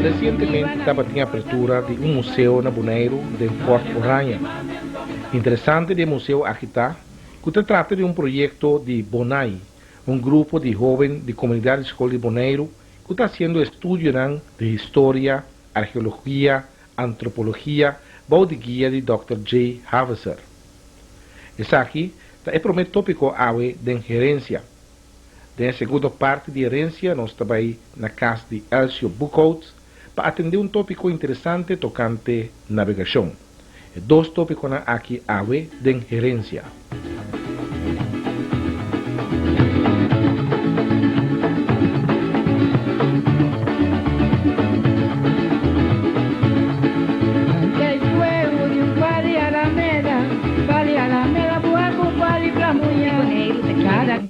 Recientemente estaba en apertura de un museo en Bonaire de Fort Oranje. Interessante do museu aqui está, que se trata de um projeto de Bonai, um grupo de jovens de comunidade escola de Bonaire que está fazendo estudos de história, arqueologia, antropologia, baú de guia de Dr. J. Havaser. Esse aqui é o primeiro tópico de gerência. Na segunda parte de gerência, nós estamos na casa de Elcio Buchholz para atender um tópico interessante tocante navegação. Dois tópicos aqui de gerência.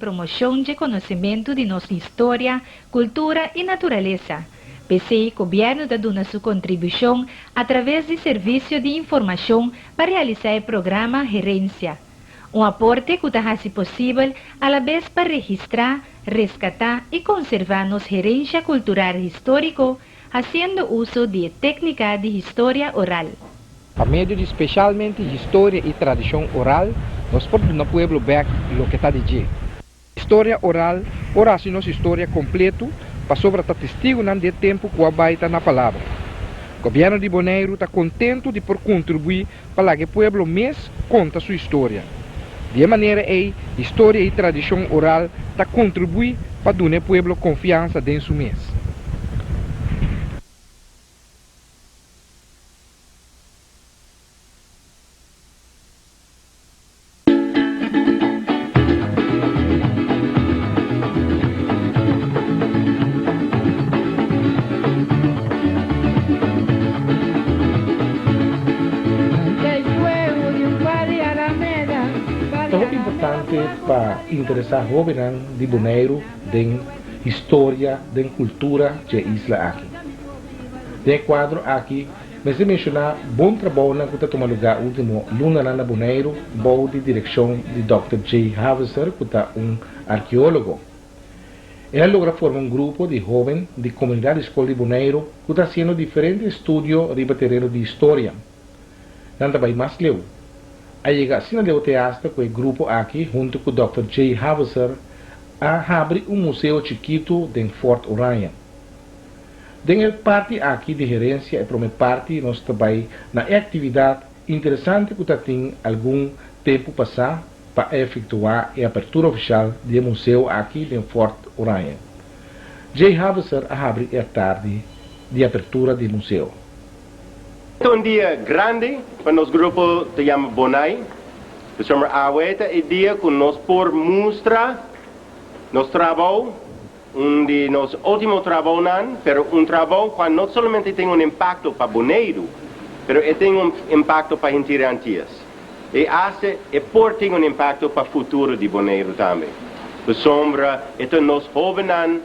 Promoção de conhecimento de nossa história, cultura e natureza. PCI Governo da dona sua contribuição através de serviço de informação para realizar o programa Gerência. Um aporte que está possível à la vez para registrar, resgatar e conservar nossa gerência cultural histórico, fazendo uso de técnica de história oral. A meio de especialmente história e tradição oral, nós podemos no pueblo ver o que está de dia. História oral, ora se nossa história completo, para sobre estar testigo de tempo que abaita na palavra. O governo de Bonaire está contente de por contribuir para que o pueblo mês conta sua história. De maneira história e tradição oral está contribui para dar ao pueblo confiança dentro do mês. Para interessar jovens de Bonaire em história, em cultura da isla aqui. De quadro aqui, mas se mencionar bom trabalho que está tomando lugar último luna na Bonaire, bom de direção de Dr. J. Havaser, que está arqueólogo. Ele logra formar grupo de jovens de comunidade escola de Bonaire que está fazendo diferentes estudos riba terreno de história. Nada vai mais leu. Aí chega assim o teatro com o grupo aqui, junto com o Dr. J. Havaser, a abrir um museu chiquito em Fort Oranje. Dengue parte aqui de gerência, a primeira parte, nós trabalhamos na atividade interessante que tem algum tempo passar para efetuar a abertura oficial do museu aqui em Fort Oranje. J. Havaser abre a tarde de abertura do museu. É um dia grande para nosso grupo que chama Bonai. Somos aguenta e dia que nós por mostrar nosso trabalho, de nosso último trabalho, mas trabalho que não somente tem impacto para Bonaire, mas tem impacto para gente antigas. E acha e por tem impacto para o futuro de Bonaire também. Por sombra, nós jovens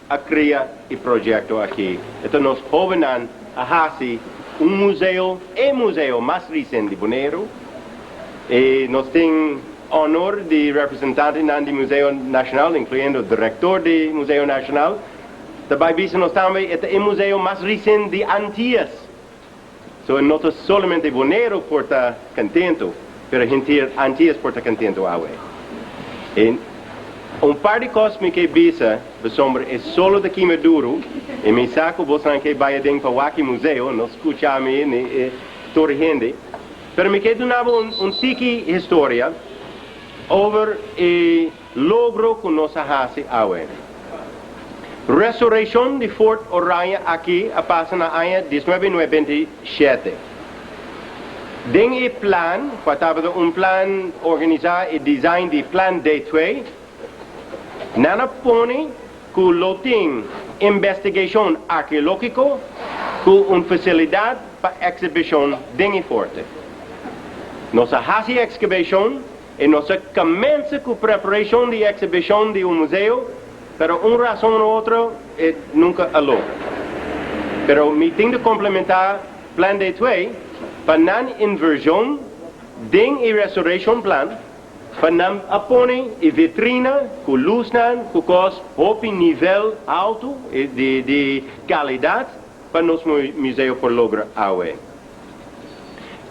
a criar o projeto aqui. Nós jovens a fazer museu mais recente de Bonaire. E nós temos honor de representante do Museu Nacional, incluindo o diretor do Museu Nacional. Também nós também é o museu mais recente de Antillas. So, não somente Bonaire por estar contento, mas a gente Antillas por estar contento. E par de coisas que bisa, sombra é solo daqui Maduro, e me saco você que vai dentro para o museu, não escuta a mim, e toda gente. Mas me quero dar tiki história over o logro que nós fazemos. Restauração de Fort Oranje aqui a passa na ano 1997. Tem plan, estava plan organizado e design de plan D2, nana pone que loting investigação arqueológica com facilidade para exibição de forte. Nossa fase excavação e nossa começa com preparação de exibição de museu, pero uma razão ou outra nunca alô. Pero me tem de complementar plan D2 para não inversão de restauração plan Fanam apone e vitrina com luz com cos op nível alto de qualidade para nosso museu por lograr awe.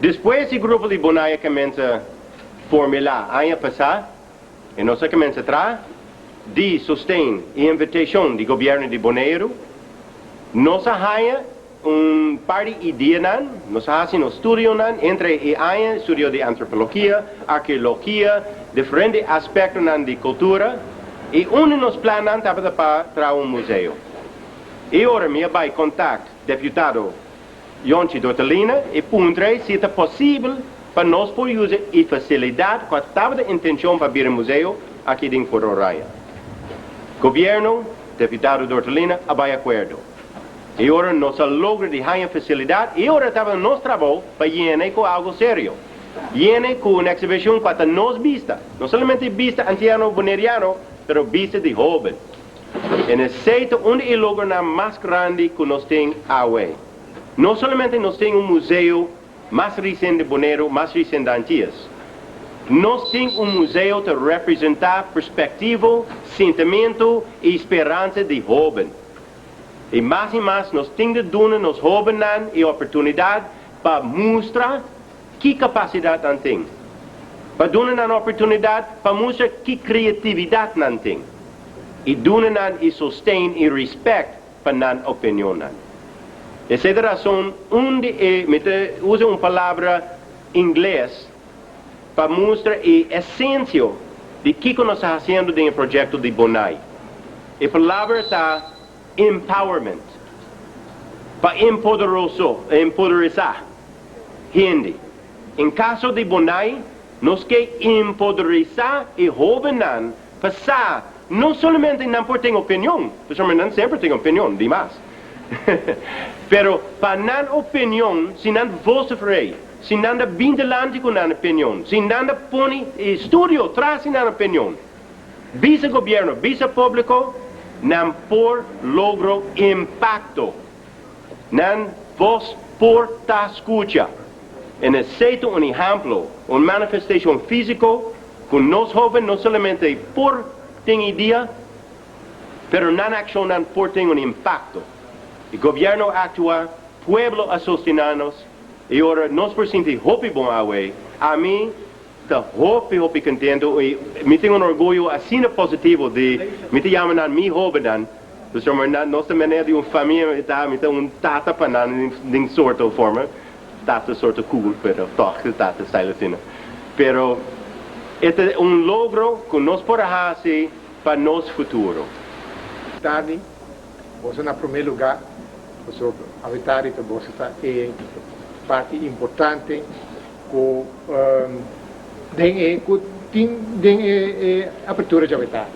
Depois o grupo de Bonaia começa a formular ano passado e nós começa a trazer de sustento e invitação do governo de Bonaire. Nós há par de ideias, nós fazemos estudo entre estudo de antropologia, arqueologia, diferentes aspectos de cultura, e de nos planos para museu. E agora me vai contato deputado Yonchi Dortalina e perguntar se é possível para nós poder usar a facilidade que estava a intenção para abrir o museu aqui em Fort Roraima. Governo, deputado Dortalina, vai acordo. E agora nós logramos de ganhar facilidade e agora estava nosso trabalho para ir com algo sério. Ir com uma exibição para nós vista. Não somente vista anciano boneriano, mas vista de jovem. E necessita onde é o lugar mais grande que nós temos hoje. Não somente nós temos museu mais recente de Bonaire, mais recente de Antillas. Nós temos museu para representar perspectiva, sentimento e esperança de jovem. E mais nós temos de dar nos jovens a oportunidade para mostrar que capacidade não tem. Para dar a oportunidade para mostrar que criatividade não tem. E dar e sustento e respeito para a opinião. Essa é a razão onde usa uma palavra em inglês para mostrar a essência de que nós estamos fazendo no projeto de Bonai. A palavra está empowerment, para empoderizar gente. Em caso de Bonai, nós queremos empoderizar e jovem passar, não somente não por ter opinião, porque não sempre tem opinião, demais. Pero para não opinião, se não você frei, se não bem delante com a opinião, se não põe estudo traz a opinião, visa governo, visa público, não por logro impacto, não vos por ta escucha. E necessita um exemplo, uma manifestação física, com nós jovens não somente por ter ideia, pero não ação não por ter um impacto. O governo atua, o pueblo a sostenernos, e agora nós por sentir hope bom away, a mim, está hope contento, e me tenho orgulho assim positivo de, me te chamam a mim jovem, nós também é de uma família, me tem um tata para de sorte ou forma, tata sorte cool, pero toque tata style assim. Pero, este é logro que nós podemos fazer para nosso futuro. Tarde, você na primeiro lugar, você habitar e você está é parte importante com tem abertura de habitar.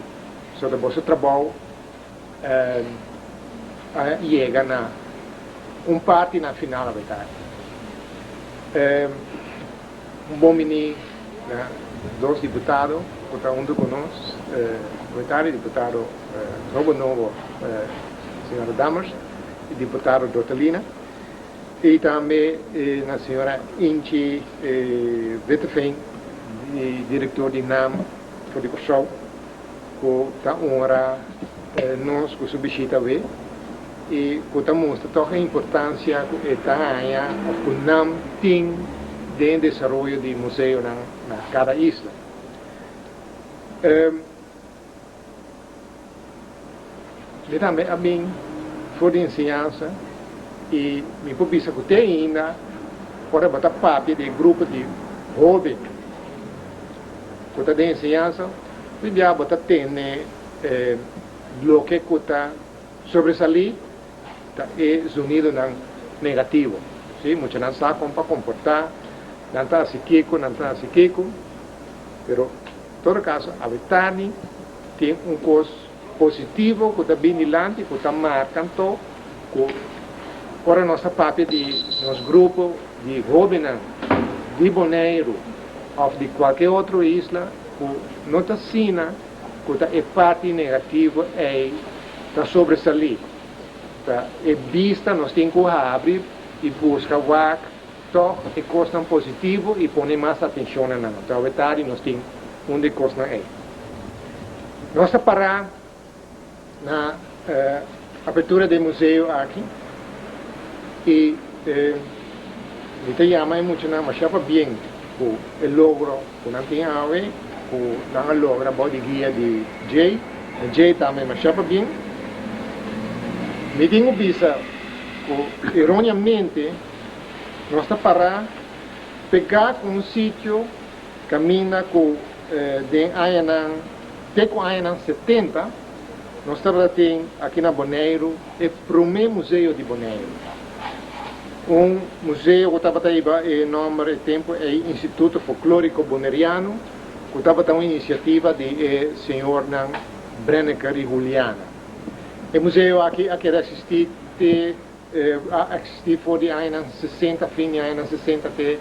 So que você trabalha chega na parte na final habitar. Bom menino, dois deputados, cada um de nós, o deputado Novo Novo, senhora Damas, e deputado Dortalina, e também a senhora Inchi Witteveen, diretor de NAM, por o show, que está honra nós com sua visita ver, e que está mostrando a importância que está que NAM tem de desenvolvimento do museu na cada isla. E também a mim foi de ensinança e me propisa que tem ainda para botar parte do grupo de jovens que está de ensinança e já botar tem bloco que está sobresalir é unido na negativo, sim, muitos não sabem como comportar, não está assim quico, pero em todo caso a Betani tem coisa positivo que está bem dilante, que está marcando que para nossa parte de nosso grupo de jovens de Bonaire ou de qualquer outra isla que não está assim, que está é parte negativa é está sobresalir, tá é vista nós temos que abrir e buscar o é coisa positivo e pôr mais atenção na então a Betani nós temos onde costa é. Nós parar na abertura do museu aqui e te chama muito na mas chapa bem o logro que não tem a ver o não logra body guia de Jay também mas chapa bem me tenho visto erroneamente nós parar pegar um sítio caminha com de Ayanan até com Ayanan 70 nós tem aqui na Bonaire o primeiro museu de Bonaire museu que estava aí o nome e tempo é Instituto Folclórico Bonaireano que estava uma iniciativa de senhor Brenneker e Juliana o museu aqui existia por de anos 60 fim de anos 60 de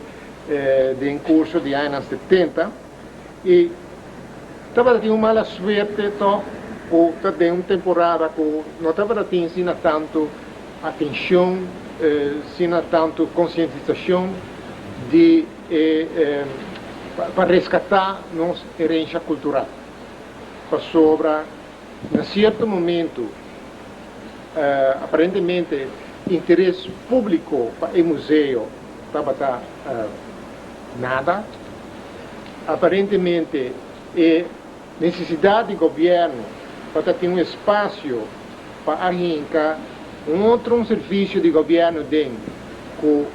em curso de anos 70 e estava tendo uma mala suerte ou tem uma temporada que não estava tendo tanto atenção sino tanto conscientização de para resgatar nossa herança cultural para sobre em certo momento aparentemente interesse público para o museu estava nada aparentemente necessidade do governo para ter um espaço para arrancar outro serviço de governo dentro com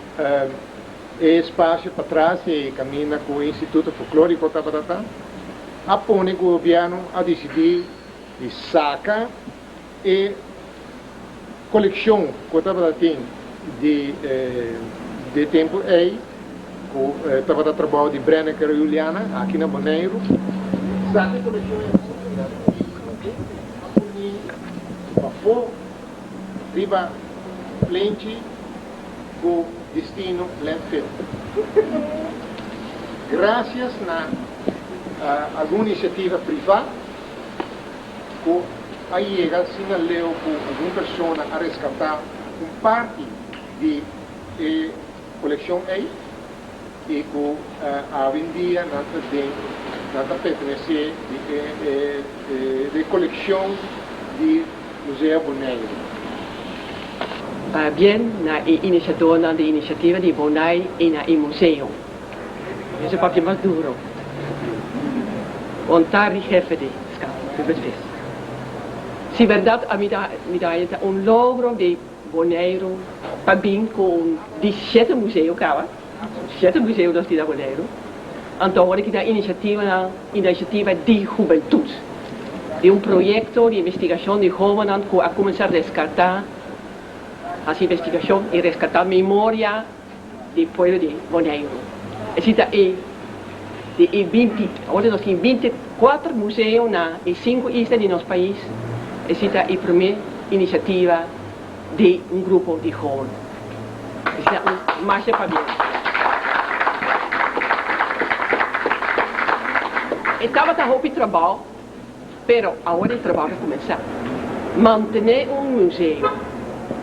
espaço para trás e caminha com o Instituto Folclórico apone o governo a decidir de saca e coleção que estava tendo de tempo aí que estava trabalho de Brenneker e Juliana aqui na Bonaire saca a coleção riba plente com destino Lenfeld. Graças a alguma iniciativa privada, que aí chega sem leu com alguma pessoa a resgatar parte de coleção aí e que a vendia nada pertence de coleção de Museu Bonaire. Bien na iniciativa de Bonaire e na museu. Isso é o papel mais duro. Ontar die jefe de escala, se verdade a middag logro de Bonaire para bem com 17 museu kawa, 17 museu das da Bonaire. Então agora que da iniciativa de juventude, de projeto de investigação de jovens que a começar a resgatar as investigações e resgatar a memória do povo de Bonaire. Agora nós temos 24 museus em 5 islas de nosso país. Essa é a primeira iniciativa de grupo de jovens. Essa é marcha para bem. Estava a roupa de trabalho, mas agora o trabalho vai começar. Manter museu.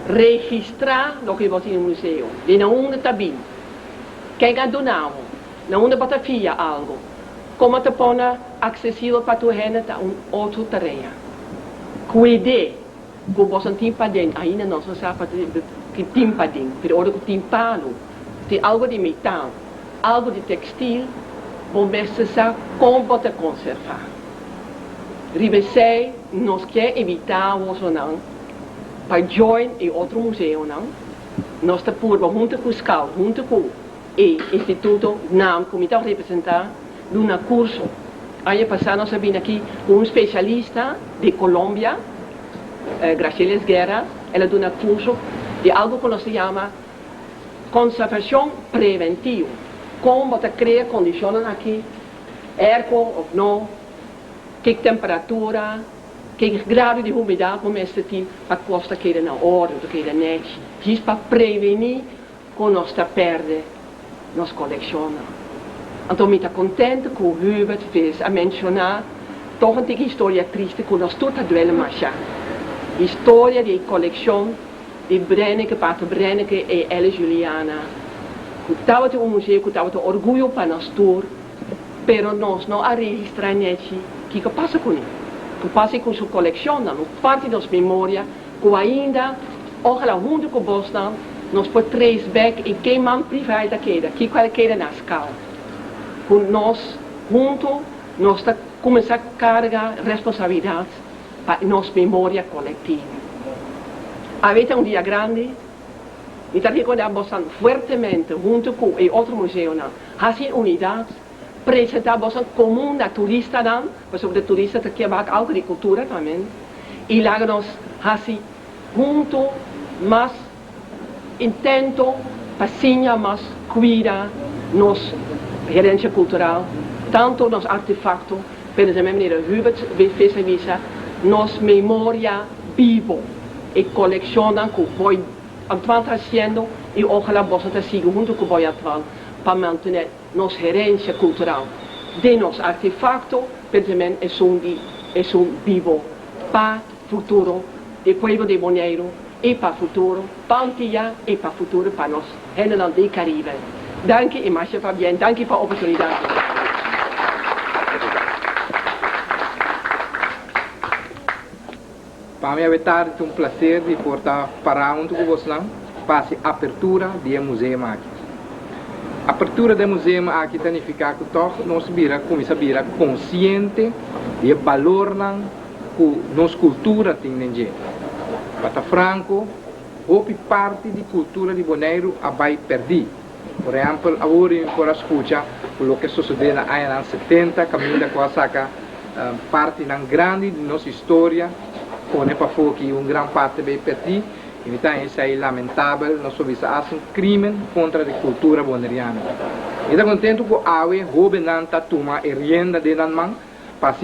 Registrar o que você tem no museu, e não está bem. Quem é donado, não é para fia algo. Como te põe acessível para tu renda tá outra tarefa. Cuide que você tem para dentro, ainda não se sabe que tem para dentro, mas hora que tem pano, tem algo de metal, algo de textil, você sabe como você conservar. Ribesei, nós queremos evitar o não. Para join em outro museu, não? Nós estamos junto com o SCAL, junto com o Instituto NAM, que me está representando, num curso. Ano passado nós vimos aqui com um especialista de Colômbia, Graciela Guerra, ela deu um curso de algo que nós chama conservação preventiva. Como você cria condições aqui, erco ou não, que temperatura, que grado de umidade começa a ter a costa que era na hora, que era net, isso para prevenir que nós perdemos nossa coleção. Então, eu estou contente que o Hubert fez a mencionar toch uma história triste que nós todos duelamos já. História de coleção de Brenneker, Pater Brenneker e Ella Juliana. Que estava um museu que estava orgulho para nós todos pero nós não registramos o que passa com ele. O que passa com sua coleção, não parte das memórias, que ainda, ojalá junto com nós, nós podemos trazer back e queimar privado daquela, que qualquer na escala. Com nós, junto, nós começamos a carregar responsabilidades para nossa memória coletiva. A vezes um dia grande, e está recordando fortemente, junto com o outro museu, assim unidades, apresentar comum da turista, sobre turista que quer agricultura também, e lá nós, assim, junto, mas intento, passinha, mas cuida, nossa gerência cultural, tanto nos artefactos, por exemplo, meneer Hubert fez a visa, nos memória vivo, e colecionam que vai atuar trazendo, e ojalá possa seguir junto com o vai atuar, para manter nossa gerência cultural. De nos artefactos, por exemplo, é um vivo para o futuro, do povo de Bonaire, e para o futuro, para Antilha, e para o futuro, para nós, Nederland e Caribe. Danke, e mais Fabien, danke pela oportunidade. Para mim é tarde um prazer de portar para onde você passe a abertura do museu aqui. A abertura do museu aqui significa que todos nós começamos a virar consciente do valor que nossa cultura tem nele. Para Franco, houve parte da cultura de Bonaire a vai perder. Por exemplo, agora eu vou escutar o que sucedeu nos anos 70, caminho da Coasaca, parte grande de nossa história, onde para que grande parte vai perder. Então, isso é lamentável, nós somos um crime contra a cultura bonaireana. E estou contente que a AUE, Robenanta, toma e renda de Nanman, para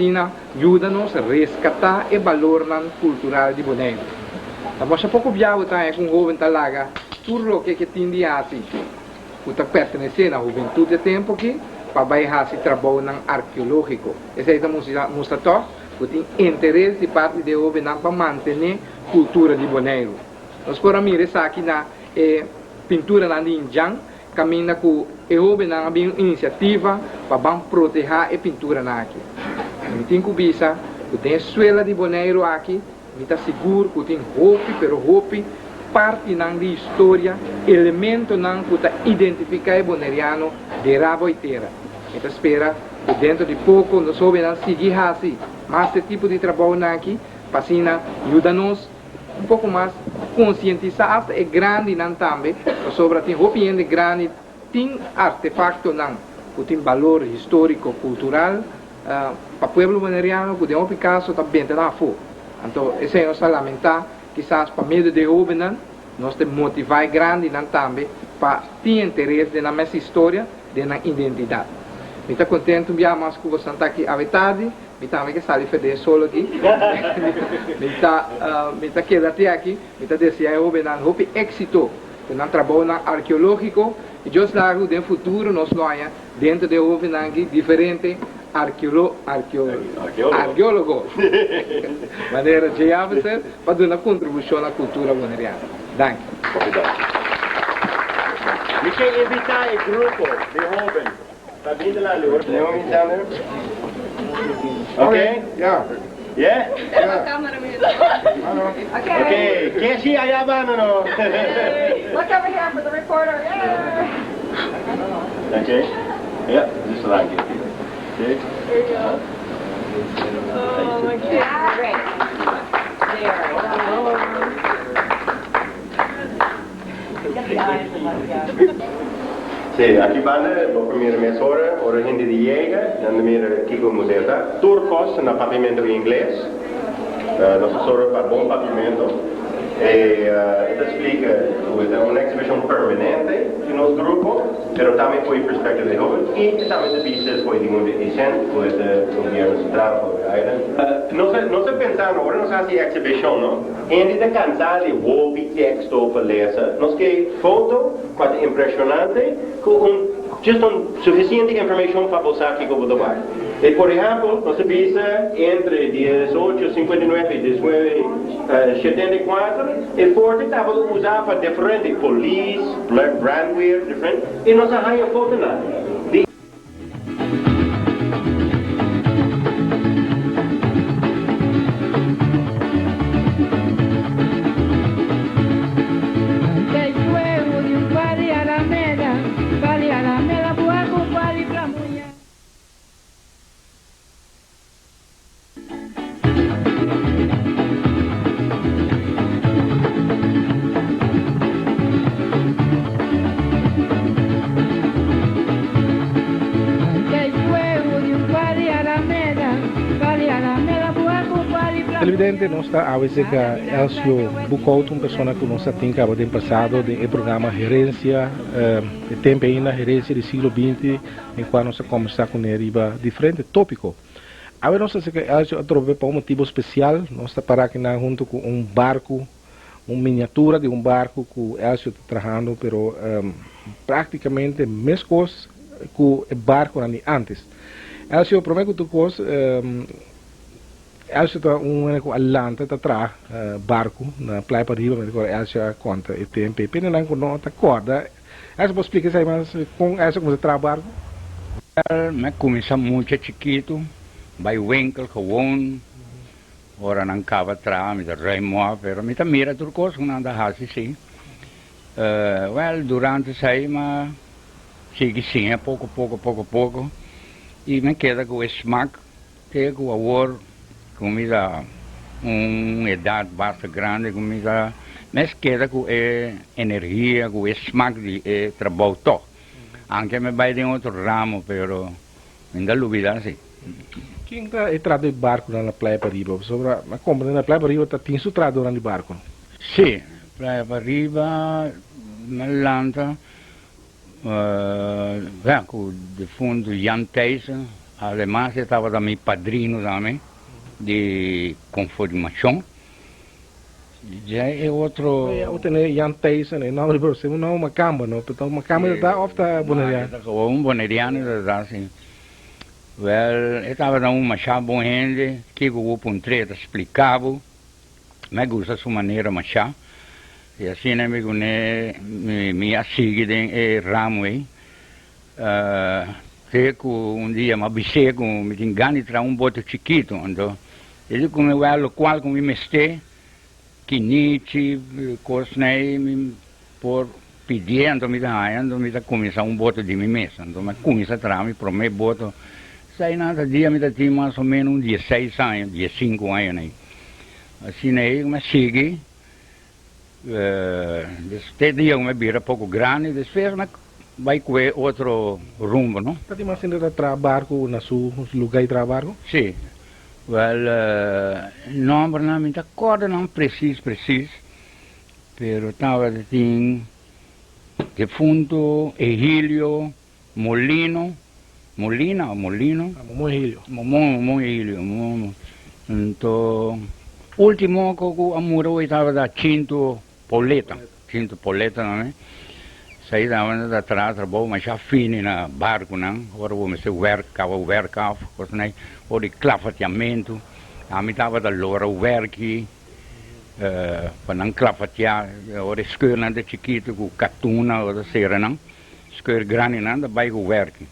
ajuda-nos a resgatar o valor cultural de Bonaire. Estamos a pouco viável com o Roben Talaga, tudo o que tem de assim. Que pertence à juventude de tempo que para fazer esse trabalho arqueológico. Essa é a mostra que tem interesse de parte de Roben para manter a cultura de Bonaire. Nós podemos mirar aqui na pintura na Ninjang, caminha com o Roben na iniciativa para proteger a pintura aqui. E tem que visa que tem a escola de Bonaire aqui, está seguro que tem roupa, parte da história, elemento que identifica o bonairiano de rabo e terra. Então espera que dentro de pouco nós vamos seguir assim, mas esse tipo de trabalho aqui, para ajuda-nos um pouco mais conscientizar até é grande também, sobre tem roupa grande, tem artefacto que tem valor histórico, cultural, para o povo bonairiano que tem um Picasso também tem fogo. Então, isso é nossa lamentar, quizás para meio de jovens, nós temos motivar grande também para ter interesse na nossa história, na identidade. Eu estou contente de ver mais que você está aqui à tarde, eu também que sabe fazer solo aqui. Eu estou quedando aqui, eu estou desejando jovens houve êxito no trabalho arqueológico e eu espero que no futuro nós tenhamos dentro de jovens aqui diferentes arqueólogos, maneira de avançar para dar uma contribuição à cultura bonairiana. Danke. Eu quero invitar o grupo de jovens para vir lá, Ok? Yeah. Yeah? Okay. Okay, quem se ayaba no? Look over here for the reporter. Yeah. Okay. Yeah, just like it. Okay. There you go. Oh my God. Great. Sim, aqui vai a primeira emissora, a gente de Jäger, na primeira Kiko Museu, turcos na pavimento em inglês, nossa sora para bom pavimento. E isso explica que é uma exibição permanente de nosso grupo, mas também foi perspectiva de jovens e também de vistas foi de mundo recente, foi do governo central, nós pensamos agora, nós fazemos exibição, não? Antes de cansar de roupa e texto para ler, nós queremos foto, quase impressionante, com suficiente informação para você aqui como do bar. E, por exemplo, nós vimos entre 1859 e 1974, o forte estava usado para diferentes polícia, brandwear, diferente, e nós arranjamos foto lá. televidente, nós está a veces que Elcio Bucouto, uma pessoa que nós tem acabado de passado do programa Gerência, tempo ainda Gerência do século XX, em qual nós começamos com riba diferente tópico. Agora nós sei que Elcio trouxe para um motivo especial, nós está para aqui junto com um barco, uma miniatura de um barco que Elcio está trabalhando, pero praticamente mesmas coisas que o barco antes. Elcio, prometo que tu coisa Elcio está all'ante atrás barco na praia para riba, mas Elcio conta e tempo e pena não conta corda. Elcio pode explicar aí mais com Elcio como se trabalha barco? Me começa muito chiquito, vai winkel gewoon, ora não cava atrás, me dá remoa, pero me dá mira tudo coisa que não dá assim sim. Durante isso aí, mas sigue sim, pouco, e me queda com o smack, que com a war comida uma idade bastante grande, comida, mas queda com a energia, com o smack de trabalho todo. Anche me vai de outro ramo, pero ainda dúvida assim. Quem está entrando de barco na praia para riba? Mas como na praia para riba está tem sutrador de barco? Sim, praia para riba, na lanta, com de fundo Jan Thijssen, además estava também padrinho também, de conformação. Já é outro... Eu tenho Jan Thijssen, não é por cima, não uma cama, não? Então uma cama está ofta boneriano. Um boneriano, assim. Eu estava dando uma chá bom gente, que o pontreta explicava, me gusta a sua maneira de chá. E assim me assegui de ramo aí. Um dia me avisei que me engane tra bote chiquito, então ele como é local como me meste, que niche, cosnei por pedindo me dá começar bote de mim mesmo, então me começa tra me promete bote. Sai nada dia me dá mais ou menos 16 anos, 15 anos aí. Assim aí me segui. Este dia me vira pouco grande, depois vai com outro rumo, não? Está de mais ainda trabalho na seu lugar de trabalho? Sim. Não, não me acordo não preciso, pero estava de fundo Egílio Molino. Mohílio. Então, último que o amor estava da Cinto Poleta, não é? Saí da atrás, trabalho, mas já fini na barco, não? Agora vou me ser werk af, ou de clafateamento, a mim estava da lora o werk, para não clafatear, ou de escola de chiquito, com catuna, ou da cera, não? Escola grande, não, da vai o werk.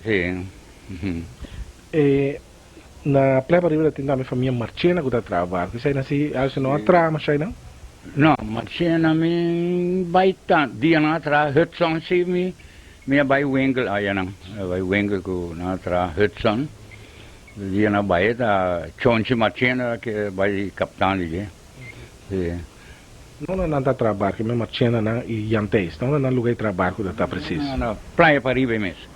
Sim. Na praia para riba tem também família Marchena que está trabalhando. Você nasce, acho não atrás, mas aí não? Não, Marchena me vai tanto dia na atrás Hudson se me vai winkel aí não, vai winkel com na atrás Hudson. Dia na baía da Chonchi Marchena que vai capitão de. Sim. Não está trabalhando, que me Marchena não e Jantes, não na lugar de trabalho que está preciso. Na praia para riba mesmo.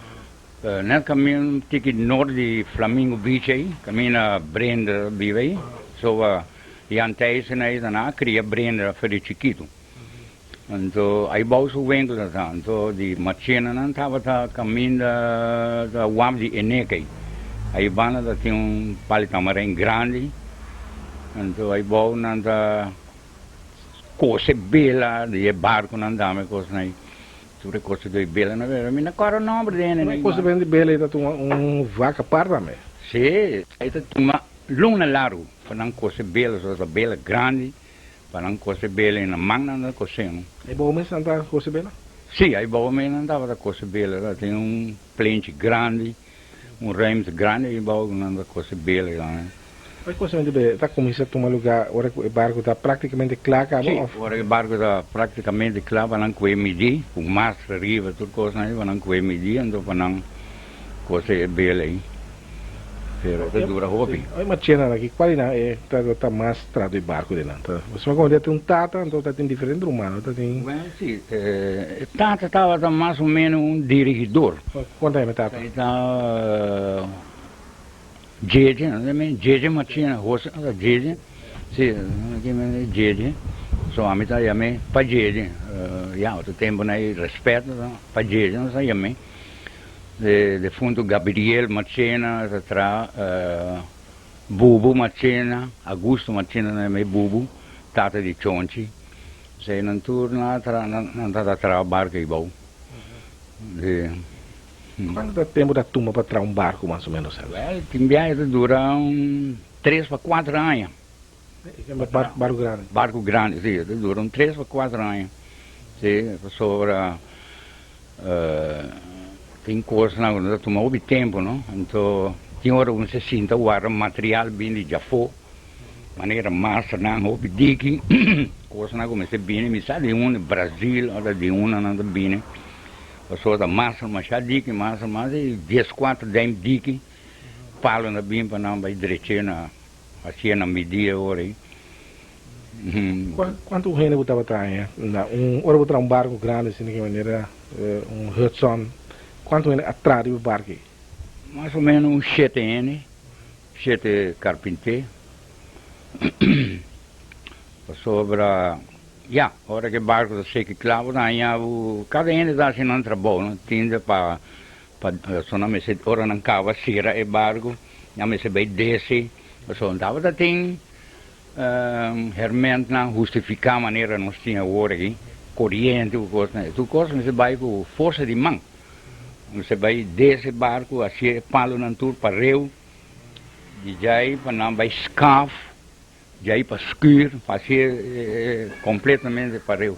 Nel caminho tiki norte de Flamingo Beach aí, caminho na Brenda vive aí, so Jan Thijssen aí na cria Brenda para de chiquito. Então aí baú o winkel da, então de Marchena não estava caminho da Wam de Eneca aí bana da tinha palitamarém grande, então aí baú não da coisa bela de barco não dá mais coisa aí. Tudo coisa de bela, não é? Me não corre o nome dele, né? Coisa bem de bela, aí tá vaca parda, né? Sim, aí tá uma luna largo, para não coisa bela, só bela grande, para não coisa bela na mão não coisa não. Aí bom mesmo andar coisa bela? Sim, aí bom mesmo andava da coisa bela, tem plente grande, reim grande, aí bom não coisa bela, né? Aí coisa bem está começando a tomar lugar, agora o barco está praticamente claro, sim, agora o barco está praticamente claro, para não comer medir, com máscara, riva, tudo coisa aí, para não comer medir, então para não coisa bela aí. Pero é dura hobby. Aí Marchena aqui, qual é tá mais trado de barco de lá? Você vai tem tata, então tem diferente humano, tem. Sim, tata estava mais ou menos dirigidor. Quanto é tata? Então Jeje machina, rosa, jeje, sim, jeje, só a mitad yame pa jeje, ya, outro tempo né respeito, pa jeje, não sei yame, de fundo Gabriel machina, tra Bubu machina, Augusto machina né Bubu, tata di Chonchi, sei non torna tra non tra barco e bom. Quanto tempo da turma para trazer barco, mais ou menos? Well, tem viagem dura 3 para 4 anos. Barco grande? Barco grande, sim, dura 3 para 4 anos. Sim, sobre... tem coisas que toma muito tempo, não? Então, tem hora que se sinta o material bem de Jafó, maneira massa, não, houve daqui, coisas que se bem, me sabe de Brasil, ou de não bem. Pessoas da massa, mas já dique, massa, mas 10, 4, 10 dique, palo na bimpa, não vai direitinho na, assim na medida agora aí. Quanto reino você estava atrás? Hora você um barco grande, assim, de maneira, Hudson, quanto reino atrás do barco? Mais ou menos uns 7 anos, 7 carpinteiro. Sobre ja, hora que barco se que clavo na cada ano dá assim não trabalho, tinha para só não me se hora não cava sira e barco, não me se vai descer, só andava da tem hermente na justificar a maneira nós tinha hora aqui, corrente o coisa, tu coisa me se vai com força de mão, me se vai descer barco assim palo na tour para rio, de aí para não vai scaf de aí para escuro, fazer completamente para eu.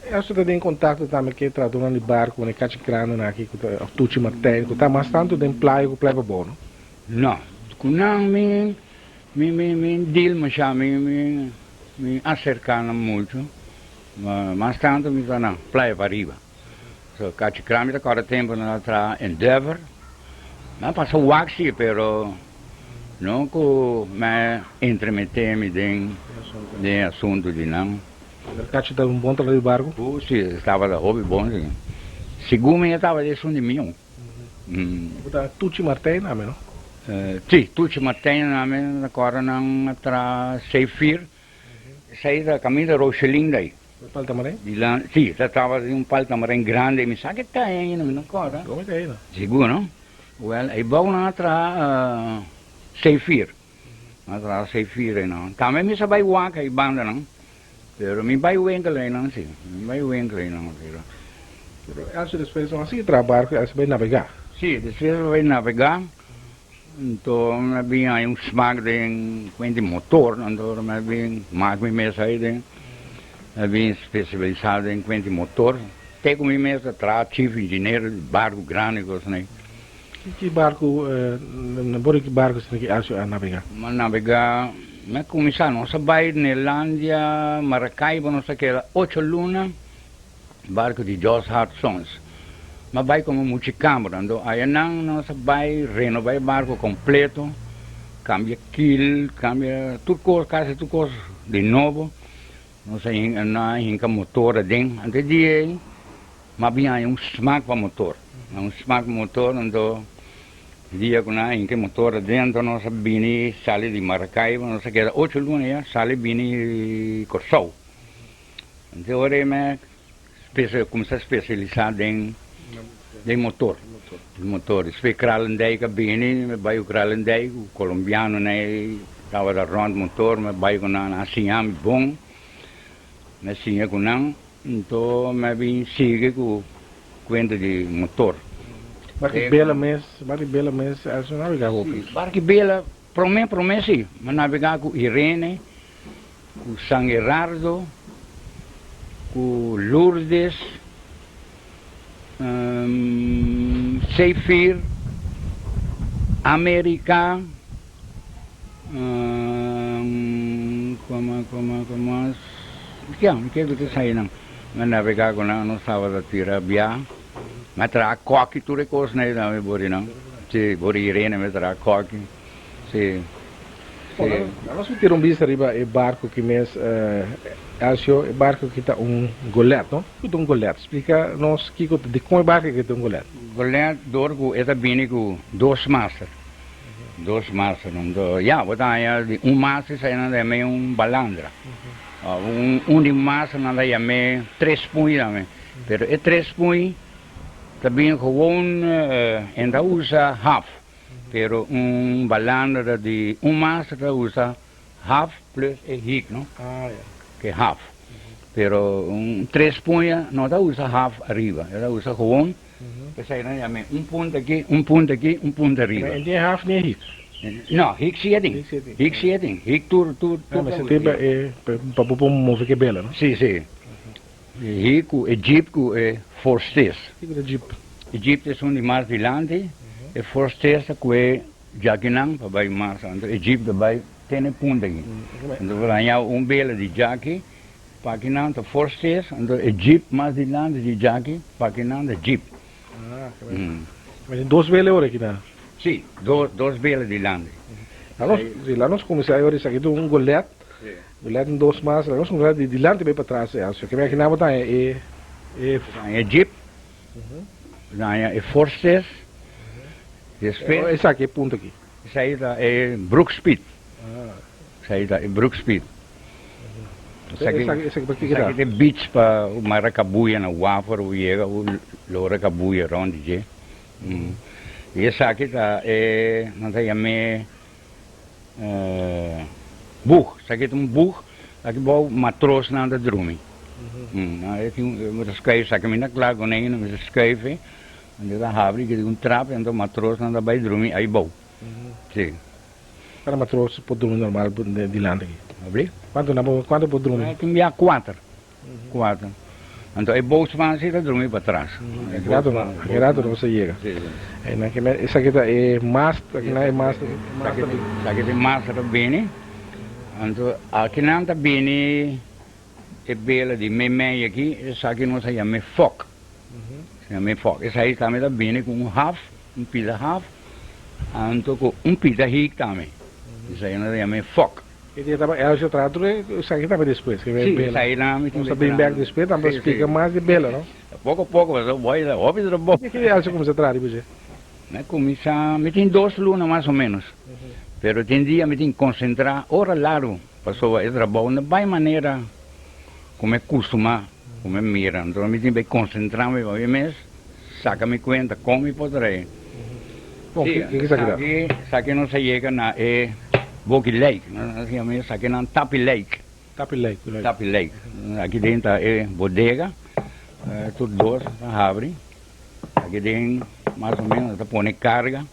Eu estou em contato também com o tradutor de barco, né, cachicrano aqui, com o tuchi matéria, que está mais tanto de empleo que pleva bom, não? Não, me deal, mas já me acercando muito, mas tanto me dá não, pleva arriba. So, cachicrano está cada tempo na Endeavor, mas passa o waxi, pero não que me intrometei-me em assunto de não. O Cachi está bom trabalho de barco? Sim, estava da hobby bom, sim. Segundo eu estava de som de mim. Tutti Martin, não? Sim, Tutti Martin, agora não atrás Seifir, saí da caminho da Rocheline daí. Paltamarim? Sim, estava de paltamarim grande, me sabe que está aí, não agora? Como é aí, seguro, não? Well, aí vou lá atrás Seifir, atrás Seifir, não. Também me sabe waka e banda, não? Pero me vai o engle, não, sim. Me vai o engle, não, pero. Acho que depois assim trabalho, você vai navegar? Sim, depois vai navegar. Então, me vinha aí smaak de motor, então me vinha maak me mesa aí, me vinha especializado em motor. Até com me mesa atrás, chief engenheiro de barco grande, coisa, né? Que barco, que barco você tem que navegar? Navegar, me começar nossa baía, Nelândia, Maracaibo, não sei o que, 8 lunas, barco de Joss Hudsons. Mas vai como multicâmara, então aí não, nossa baía, renovar o barco completo, cambia quilo, cambia tudo coisa, quase tudo coisa de novo. Não sei, não tem motor dentro, antes de aí, mas vinha um smack para motor. Um smack motor, então dia com em que motor dentro nós bini sale de Maracaibo, nós que era 8 lunas já sale bini Corsol. Então agora eu comecei a especializar em motor. Motor, se Kralendijk bini, vai o Kralendijk, o colombiano né, estava da rond motor, mas vai com na Siam bom, mas sim com não, então me vim seguir com cuenta de motor. Barque bela mês, acho navegar roupa. Barque bela, promessa sim, mas navegar com Irene, com San Gerardo, com Lourdes, Seifir, América, como que você sai não? Mas navegar com não estava da tira bia. Mas terá coque tudo é coisa né não é bori não. Se bori Irene mas terá coque. Se nós vamos visto arriba o barco que mês acho o barco que está golete, não? Que um golete. Explica nós que de como é barco que tem golete. Golete dorgo é da bini com 2 masters. 2 meses. Ja, wat dan ja, 1 maand zijn dan daarmee een balandra. Un maand dan daarmee 3 punten. Pero e 3 punten, dat ben gewoon en dat usa half. Pero un balandra die 1 maand dat usa half plus e hik, no? Ah, ja. Que half. Pero 3 punten, no, dat usa half arriba. Dat usa gewoon. Que zijn dan daarmee 1 punt aqui, 1 punt aqui, 1 punt arriba. En die half niet hik. No, hik setting. Hik setting. Hik tur. Ja, mas você tem para mover que bela, não? Sim, sim. Hik, Egipto é forstes. Fica da jeep. Egipto é onde mais dilante. É forstes que é jaquinang para vai mais. Egipto vai ter punta aqui. Então vai ganhar bela de jaqui. Paquinang é forstes. Então Egipto mais dilante de jaqui. Paquinang é Egipto. Ah, mas tem 2 belas horas aqui, né? Sim, 2 belas de lande. Lá nós começamos a ver isso aqui, golet. Golet em 2 meses, lá nós começamos de lande bem para trás. Acho que aqui na botar é Egipto. É forstes. Esse aqui é ponto aqui. Isso aí é Brookspit. Isso aí é Brookspit. Isso aqui é beach para o Maracabuia na Wafar, o Iega, o Loracabuia, onde é. E esse aqui é, não sei, bug. Isso aqui é bug, aqui é o matros na da drumi. Aí tem uma escreve, isso aqui é claro, com ninguém não escreve. Onde da habri, que tem trap, então matros na da vai drumi, aí bom. Sim. Para matros pode dormir normal de lande aqui. Abri? Quanto pode dormir? Tem 4. Então é bom se você dormir para trás. Gerado não se chega. Esse aqui é mast, aqui não é mast. Isso aqui é mast bem. Então aqui não está bem é bela de meia aqui. Isso aqui não se chama foc. Se chama foc. Isso aí também está bem com half, pizza half. Então com pizza hic também. Isso aí não se chama foc. E ela já tratou, isso aqui também depois, que Sim, bela. isso aí não me tem bem back depois, também fica mais de bela, não? Pouco a pouco, mas eu vou ir lá, óbvio, bom. E que ela já começa a tratar, você? Começa, me tem 2 lunas mais ou menos. Pero tem dia me tem que concentrar, hora largo, passou a trabalhar, não vai maneira como é costuma, como é mira. Então me tem que concentrar, me vai mesmo, saca-me conta, como e poderei. Bom, o que é isso aqui? Isso aqui não se chega na Boki Lake, isso aqui não Tapi Lake. Tapi Lake. Tapi Lake. Aqui dentro é bodega, tudo doce, abre. Aqui dentro, mais ou menos, está pondo carga.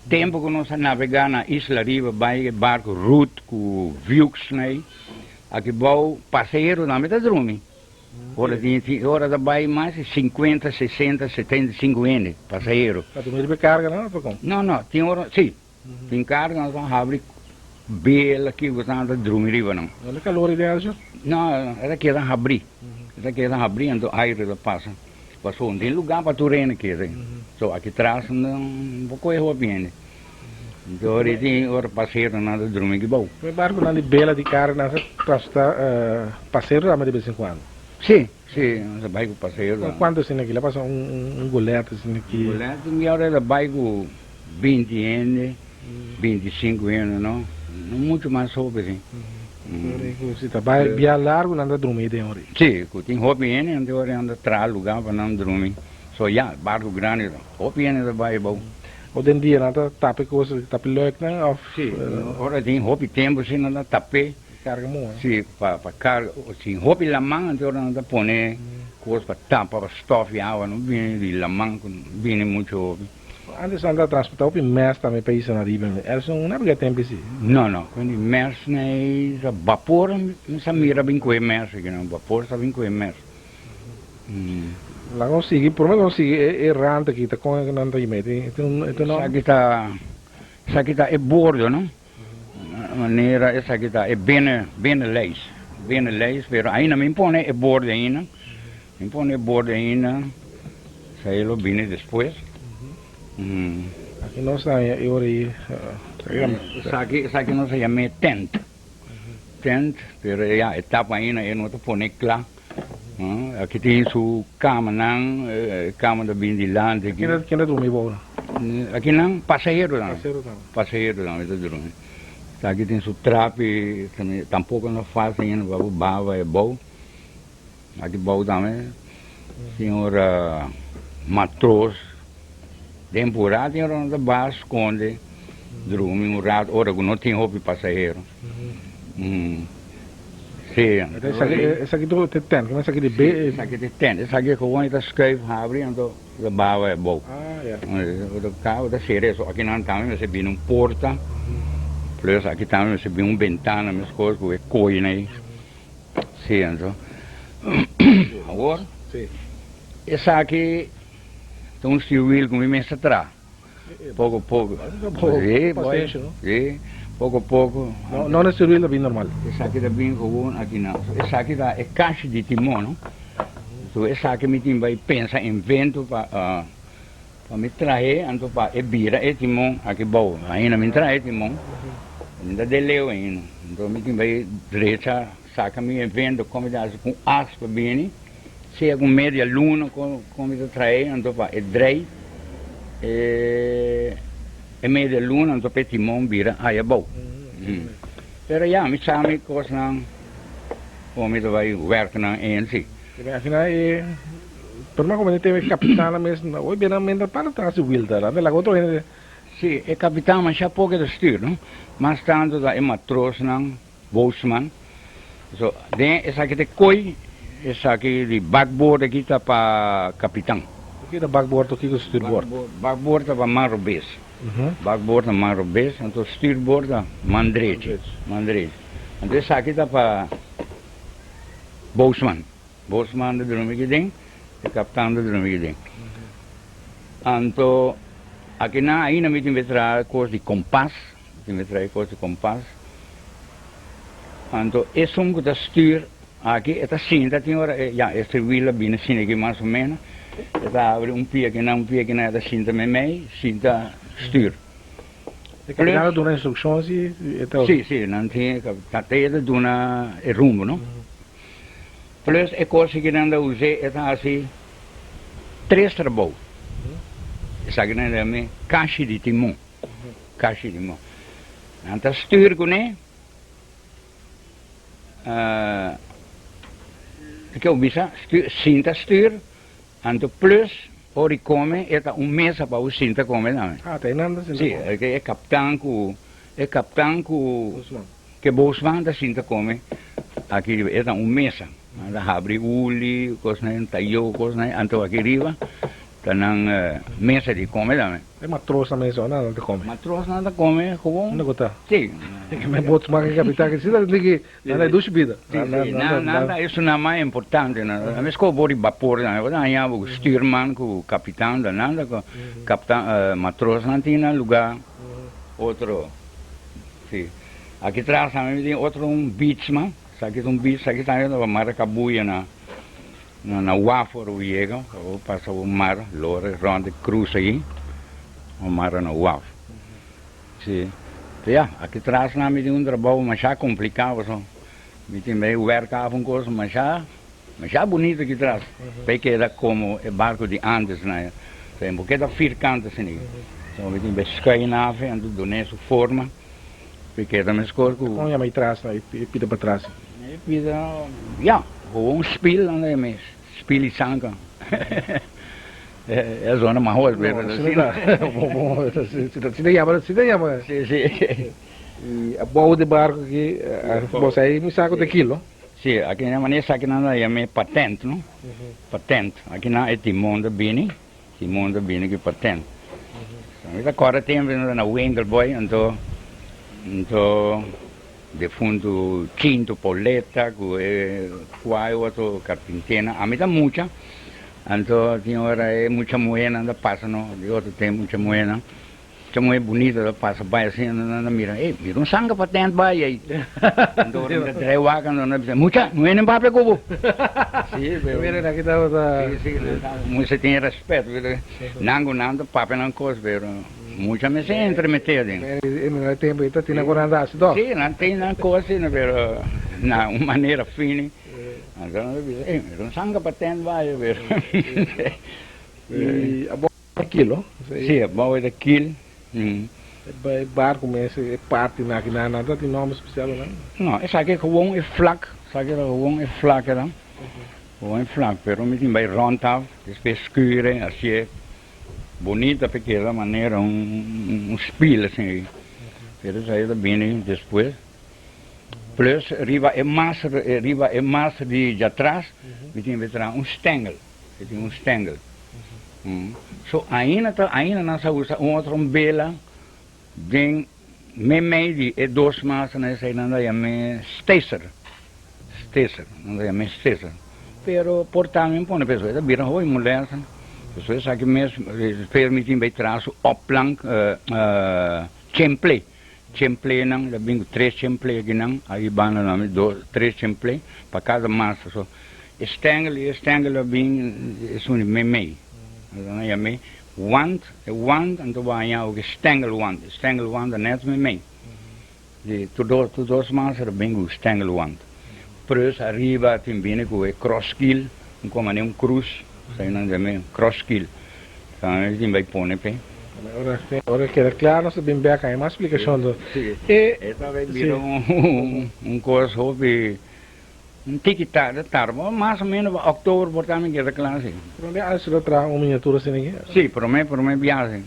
Tempo que nós navegar na Isla Riva, vai barco route com Viux, né? Aqui vai passeiro na metade dormir. Hora da vai mais 50, 60, 75 anos, passeiro. Para dormir de carga, não? Não, tem hora, sim. Tem carga, nós vamos abrir. Bela aqui, gostando de dormir, não. Olha o calor ideal, já? Não, era que era abrir. Era que era abrir, então aire da passa. Passou, não tem lugar para tu reinar aqui. Só aqui atrás, não vou correr o bem. Então, hora tem hora passeiro, nada de dormir, que bom. O barco não de bela de carga, não está passeiro, mas de vez em quando? Sim, nós vai com passeiro. Quanto assim aqui? Lá passa golete assim aqui? Golete, minha hora vai com 20 anos, 25 anos, não? Não muito mais sobre, assim. Você vai via largo, não anda dormir de hora? Sim, tem roupa ainda, então anda atrás lugar para não dormir. Só já, barco grande, roupa ainda vai bom. Hoje em dia, não está tape coisa, tape leuk, não? Sim, agora tem roupa tempo, assim, não dá tape. Carga muito? Sim, para carga, assim, roupa na mão, então não dá pôr coisa para tampa, para estofe, água, não vem de la mão, vem muito roupa. Antes anda transportar o mes também para isso na riba. Eles não é porque tempo assim. Não, quando mes né, vapor, não se mira bem com o mes, que não vapor, sabe bem com o mes. Lá consegui, por menos consegui errante aqui, tá com não tá aí, então não. Essa aqui tá é bordo, não? Maneira essa aqui tá é bem leis, pero ainda me impõe é bordo ainda, me impõe bordo ainda, sai lo bem depois. Aqui não está eu aí. Essa aqui não se chama tent, pero já etapa ainda é não te põe claro. Aqui tem sua cama não, cama da bem de lande. Quem é dormir bom? Aqui não, passageiro não. Parceiro não. Passageiro não, isso duro. Aqui tem su trape, também, tampouco não fazem ainda, o bava é bom. Aqui bom também. Senhor matroz, temporada, tem hora da base, esconde, dorme, rato, hora que não tem roupa passageiro. Sim. Essa aqui tu tem, como essa aqui de B? Essa aqui tem, essa aqui gewoon está schuif, abre, então, da bava é bom. É. O carro da cerezo, aqui não também você vê porta, plus aqui também você vê ventana, mas coisas que é coi, né? Sim, então. Agora, essa aqui tem civil com imensa atrás. Pouco a pouco. Sim, pouco a pouco. Não é civil, é bem normal. Essa aqui é bem comum, aqui não. Essa aqui é caixa de timão, não? Então, essa aqui me tem vai pensar em vento para me trazer, então para vira e timão aqui bom. Ainda me traz timão, ainda deleu ainda. Então me tem vai direita, saca me vento como já com aspa bem, se é com meia luna como me traz, então para drei e meia luna, então para timão vira aí é bom. Pero já me sabe coisa não, como ele vai werken na ANC. Afinal, per me come teve capitana mesmo, hoje bem na para trás o Wilder, lá da outro ainda. Sim, é capitão, mas já pouco de styr, não? Mas tanto da é matroos não, boosman. So, essa aqui de coi, essa aqui de backboard aqui tá para capitão. Aqui da backboard aqui com styrboard. Backboard tá para marrobês. Backboard tá marrobês, então styrboard tá mandrete. Então essa aqui tá para boosman. Boosman de drome aqui dentro, e capitão de drome aqui dentro. Então aqui na ainda me tem que trazer coisa de compás, Então esse um que está styr aqui, está cinta tem hora, já esse vila bem assim aqui mais ou menos, está abre pia que não é da cinta meio, cinta styr. E capitana dá uma instrução se Sim, não tem, até ele dá uma rumo, não? Plus é coisa que não usa, está assim, 3 trabalhos. Essa aqui não é caixa de timão. Então, styr com né? Que eu bisa, cinta styr, então plus, ori come, é mesa para o cinta come também. tem nada cinta. Sim, é capitão que boosman da cinta come, aqui é mesa. Abre uli, coisa né, tayo, coisa né, então aqui riba. Tanang mesa de come também. É matroz também só, nada de come. Matroz nada come, como? Não gota. Sim. Que me botos mais que capitão que se dá que nada duas vida. Nada, isso não é mais importante, né? A mesma coisa bori vapor, né? Aí o styrman, o capitão, nada, o capitão, matroz não tinha lugar, outro. Sim. Aqui atrás também tem outro beachman, aqui tem beach, aqui também uma maracabuia na Wafor o chega, ou passa o mar, lora, ronda, cruza aí, o mar na Wafor. Sim. Aqui atrás não me tem trabalho, mas já complicado, só. Me tem meio werkava coisa, mas já bonito aqui atrás. Porque era como o barco de antes, né? Tem porque da fircante assim. Então me tem pescar na nave, ando do nessa forma, porque era mais corpo. Como é mais atrás, né? E pida para trás. Pida, gewoon spil aan de mes. Spil iets aan kan. É zona marrom, se nem ama. Sim. E a boa de barco aqui, você aí me saco de quilo. Sim, aqui na maneira aqui não é patente, não? Patente. Aqui não é timão da bini que patente. Então agora tem na Wendelboy, então de fundo quinto poleta, quai outro carpintena, a mim dá muita, então tem hora é muita moeda, anda passa não, de outro tem muita moeda bonita, passa vai assim, anda mira um sangue para dentro vai aí, então anda treua quando anda muita moeda não papo como, sim, mira aqui tá você tem respeito, não papo não coisa, muita me se entremeter dentro. No tempo então tinha que andar assim, dó? Sim, não tem na coisa, pero na uma maneira fina. Então, não sangue para dentro vai ver. E Aquilo. Sim, bom, é daquilo. Barco, mas é parte na nada tem nome especial, não? Não, essa aqui é gewoon é flaco. Essa aqui é gewoon é flaco, não? Gewoon é flaco, pero me tem bem rondaf, depois escura, assim é bonita, porque da maneira espelho assim. Pero isso aí bem depois. Plus, riba é massa de atrás, me tem stengel. Tem stengel. So, ainda nós usamos outra bela, bem, meio de 2 massas, nós ainda chamamos stacer, nós chamamos stacer. Pero, portanto, põe a pessoa, vira ruim, mulher, pessoas aqui mesmo, permitem bem traço, oplang, template. Template não, já vem 3 templates aqui não, aí banda nome 3 templates para cada massa. So, stengel bem, é um meio. Dan je mee wand en dan ben je ook stengelwand net mee. De todos maas er bingo stengelwand. Plus arriba tem bine com crosskill, como nem cruz, sai não de me crosskill. Então a gente vai pôr pé. Ora queda claro, nós bem bem cá, mais explicação do. Esta vai vir coisa hobby. Tic-tac, mais ou menos outubro, portanto, que é classe. Onde é que você traz uma miniatura assim aqui? Sim, por mim viagem.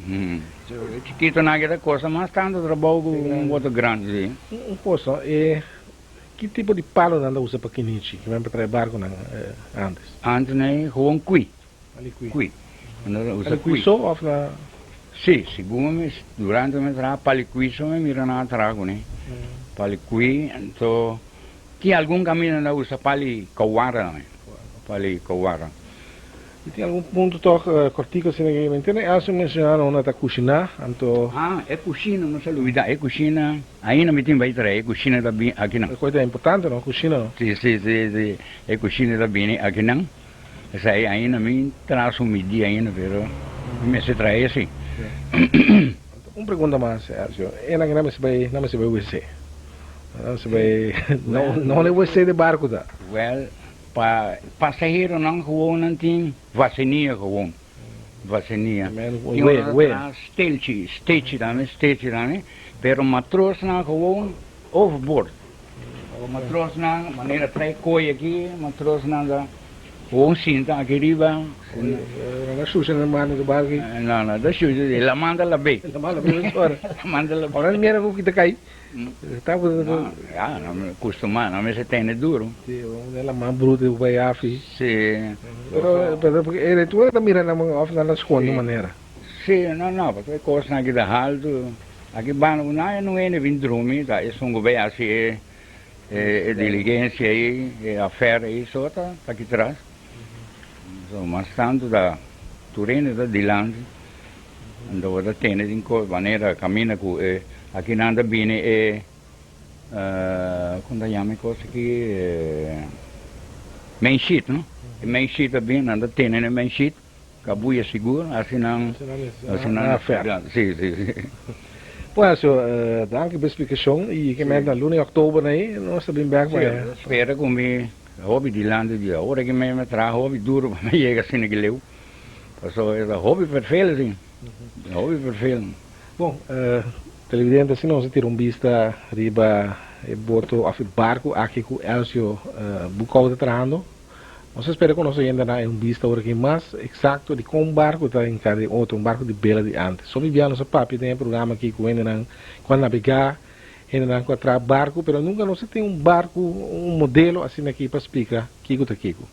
Chiquito não é coisa, mas tanto trabalho com outro grande. Posso, que tipo de palo anda usa para quinichi, que vem para trabalhar com antes? Antes, né, com cui. Cui. Usa cui só ou na? Sim, segundo, durante o meu trabalho, pali-cui só me mira na trago, né? Pali-cui, então... Que algum caminho não usa pali kawara, né? Pali kawara. E tem algum ponto cortico assim que me entende? Você mencionaram onde está cozinhar, então. Ah, é cozinha, não se olvida, é cozinha. Ainda me tem baita, é cozinha da bem aqui não. É coisa importante, não? Cozinha não? Sim, é cozinha da bem aqui não. Essa aí ainda me traz dia ainda, pero me se traz assim. Uma pergunta mais, Sérgio. É na que não se vai UC. Não é você de barco, tá? Well, passageiro não gewoon não tem vacina gewoon. Vacina. Stage também, pero matros não gewoon overboard. O matros não, maneira trai coi aqui, matros não dá. Gewoon cinta aqui riba. Não suja na mano do barco. Não, da suja, ela manda lá bem. Ela manda bem agora. Manda lá. Agora mira o que tá cai. Não costuma, não me se tem duro. Ela mais bruta do baiafi. Sim. Pero porque ele tu está mirando na esconde de maneira. Sim, não, porque coisa aqui da alto, aqui bano não é vindrumi, tá? Isso um governo assim é diligência aí, é afera aí só tá aqui atrás. Mas tanto da Turene da dilante, andou da tênis em coisa maneira caminha com aqui nada bem é quando chama coisa aqui main sheet, não? Main sheet também nada tem né main sheet, cabuia seguro, assim não ferro. Sim. Pois danke pela explicação e que me dá lunes outubro né, nós estamos bem para. Espera comigo, hobby de lande de hora que me traz hobby duro, mas chega assim que leu. Passou é hobby perfeito sim. Hobby perfeito. Bom, televidente, assim nós tiramos vista riba e boto a barco aqui com Elcio Bucau de Trando. Nós esperamos que nós ainda na vista agora aqui mais exato de como barco está em cada outro barco de bela de antes. Só me via nosso papi tem programa aqui com ainda quando navegar ainda não encontrar barco, mas nunca nós tem barco modelo assim aqui para explicar Kiko tá Kiko.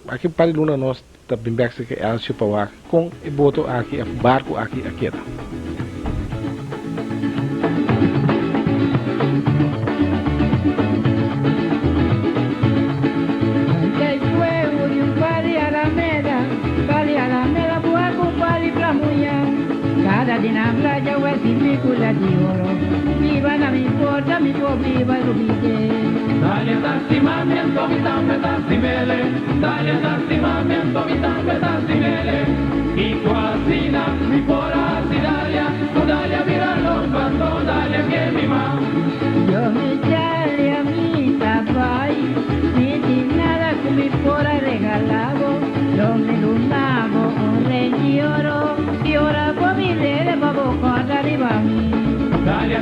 Aqui para Luna nós também bexa que Elcio para com e boto aqui barco aqui tá. Na playa o película de oro, viva no me importa, mi pobre viva lo pide. Dale tastimamiento, mi tambe tastimele, dale tastimamiento, mi tambe tastimele. Y cuasina, mi pora asidalia, tu dale a mirarlo, cuando dale que mi ma. Yo me chale a mi tapai, ni sin nada con mi pora regalado, yo me lunabo un región. wangi. Dalia